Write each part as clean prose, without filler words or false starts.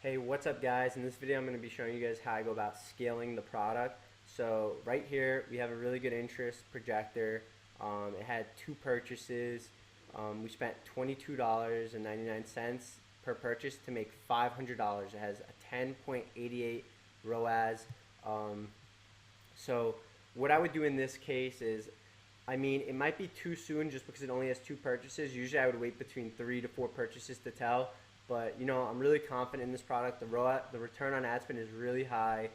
Hey, what's up guys? In this video I'm going to be showing you guys how I go about scaling the product. So right here we have a really good interest projector. It had two purchases. We spent $22.99 per purchase to make $500. It has a 10.88 ROAS. So what I would do in this case is, it might be too soon just because it only has two purchases. Usually I would wait between 3 to 4 purchases to tell. But I'm really confident in this product. The return on ad spend is really high.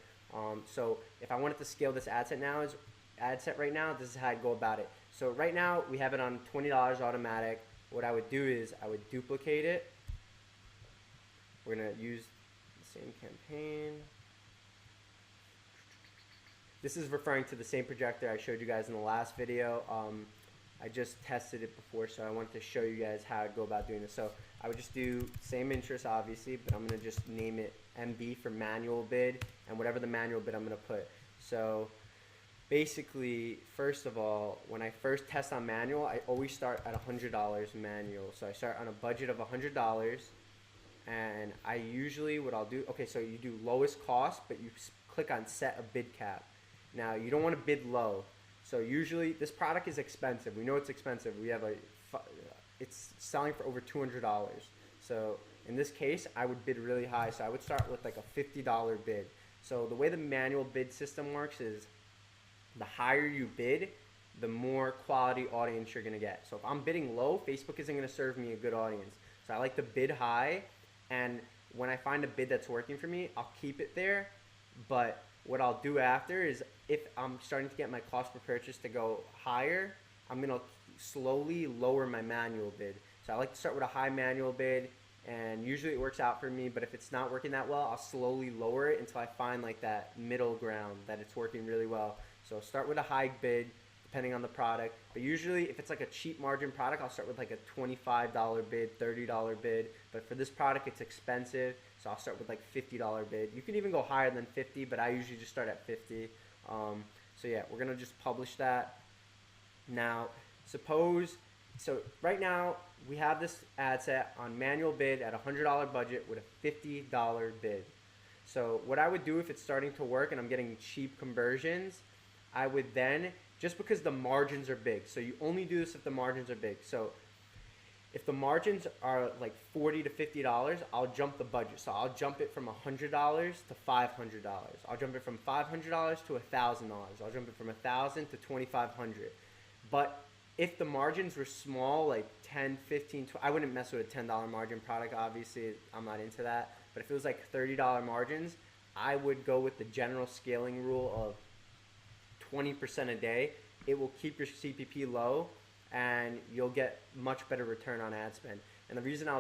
So if I wanted to scale this ad set right now, this is how I'd go about it. So right now we have it on $20 automatic. What I would do is I would duplicate it. We're gonna use the same campaign. This is referring to the same projector I showed you guys in the last video. I just tested it before, so I wanted to show you guys how I'd go about doing this. So I would just do same interest, obviously, but I'm going to just name it MB for manual bid, and whatever the manual bid I'm going to put. So basically, first of all, when I first test on manual, I always start at $100 manual. So I start on a budget of $100, and I usually, what I'll do, okay, so you do lowest cost, but you click on set a bid cap. Now, you don't want to bid low. So usually, this product is expensive. We know it's expensive. It's selling for over $200. So in this case, I would bid really high. So I would start with like a $50 bid. So the way the manual bid system works is the higher you bid, the more quality audience you're going to get. So if I'm bidding low, Facebook isn't going to serve me a good audience. So I like to bid high, and when I find a bid that's working for me, I'll keep it there. But what I'll do after is, if I'm starting to get my cost per purchase to go higher, I'm going to slowly lower my manual bid. So I like to start with a high manual bid, and usually it works out for me, but if it's not working that well, I'll slowly lower it until I find like that middle ground that it's working really well. So start with a high bid depending on the product, but usually if it's like a cheap margin product, I'll start with like a $25 bid, $30 bid, but for this product it's expensive, so I'll start with like $50 bid. You can even go higher than 50, but I usually just start at 50. So yeah, we're gonna just publish that. Now, so right now we have this ad set on manual bid at a $100 budget with a $50 bid. So what I would do if it's starting to work and I'm getting cheap conversions, I would then, just because the margins are big, so you only do this if the margins are big. So if the margins are like $40 to $50, I'll jump the budget. So I'll jump it from $100 to $500. I'll jump it from $500 to $1,000. I'll jump it from $1,000 to $2,500. But if the margins were small, like 10, 15, 20, I wouldn't mess with a $10 margin product. Obviously, I'm not into that. But if it was like $30 margins, I would go with the general scaling rule of 20% a day. It will keep your CPP low, and you'll get much better return on ad spend. And the reason I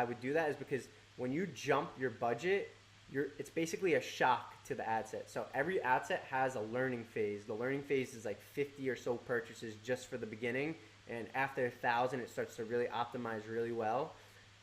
would do that is because when you jump your budget, it's basically a shock to the ad set. So every ad set has a learning phase. The learning phase is like 50 or so purchases just for the beginning, and after 1,000 it starts to really optimize really well.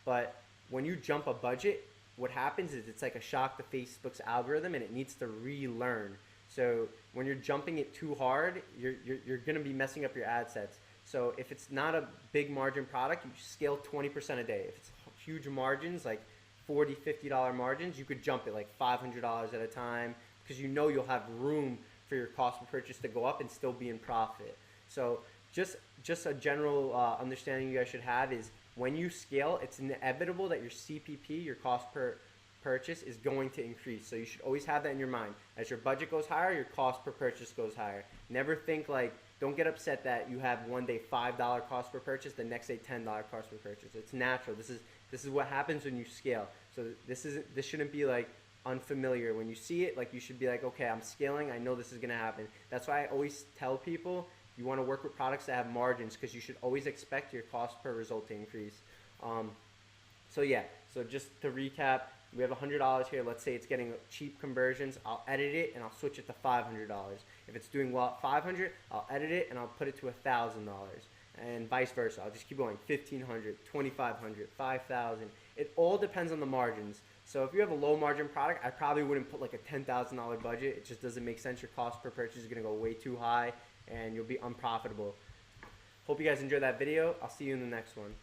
But when you jump a budget, what happens is it's like a shock to Facebook's algorithm, and it needs to relearn. So when you're jumping it too hard, you're going to be messing up your ad sets. So if it's not a big margin product, you scale 20% a day. If it's huge margins, like $40, $50 margins, you could jump it like $500 at a time, because you'll have room for your cost per purchase to go up and still be in profit. So just a general understanding you guys should have is, when you scale, it's inevitable that your CPP, your cost per purchase, is going to increase. So you should always have that in your mind. As your budget goes higher, your cost per purchase goes higher. Never think like, don't get upset that you have one day $5 cost per purchase, the next day $10 cost per purchase. It's natural. This is what happens when you scale. So this shouldn't be like unfamiliar. When you see it, like, you should be like, okay, I'm scaling, I know this is gonna happen. That's why I always tell people, you want to work with products that have margins, because you should always expect your cost per result to increase. So yeah, so just to recap, we have $100 here. Let's say it's getting cheap conversions. I'll edit it and I'll switch it to $500. If it's doing well at $500, I'll edit it and I'll put it to $1,000, and vice versa. I'll just keep going. $1,500, $2,500, $5,000. It all depends on the margins. So if you have a low margin product, I probably wouldn't put like a $10,000 budget. It just doesn't make sense. Your cost per purchase is going to go way too high, and you'll be unprofitable. Hope you guys enjoyed that video. I'll see you in the next one.